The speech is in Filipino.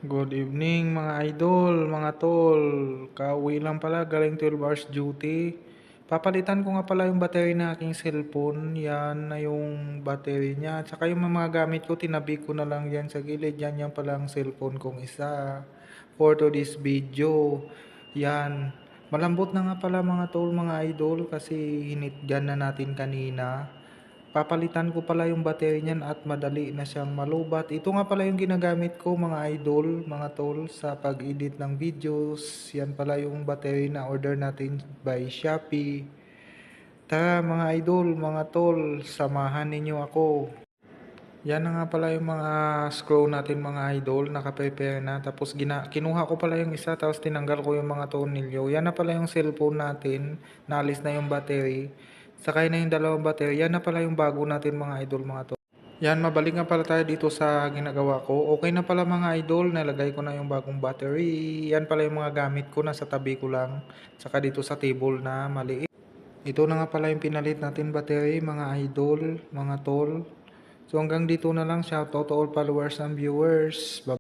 Good evening mga idol, mga tol. Kauwi lang pala, galing 12 hours duty. Papalitan ko nga pala yung battery na aking cellphone. Yan na yung battery niya. Tsaka yung mga gamit ko, tinabi ko na lang yan sa gilid. Yan pala ang cellphone kong isa. For today's video. Yan. Malambot na nga pala mga tol, mga idol. Kasi hinitgan na natin kanina. Papalitan ko pala yung battery niyan at madali na siyang malubat. Ito nga pala yung ginagamit ko mga idol, mga tol, sa pag-edit ng videos. Yan pala yung battery na order natin by Shopee. Tara mga idol, mga tol, samahan ninyo ako. Yan na nga pala yung mga screw natin mga idol, nakaprepare na. Tapos kinuha ko pala yung isa, tapos tinanggal ko yung mga tornilyo. Yan na pala yung cellphone natin, naalis na yung battery. Sakay na yung dalawang battery. Yan na pala yung bago natin mga idol, mga tol. Yan, mabalik nga pala tayo dito sa ginagawa ko. Okay na pala mga idol, nalagay ko na yung bagong battery. Yan pala yung mga gamit ko, nasa tabi ko lang. Saka dito sa table na maliit. Ito na nga pala yung pinalit natin battery mga idol, mga tol. So hanggang dito na lang, shoutout to all followers and viewers. Bye.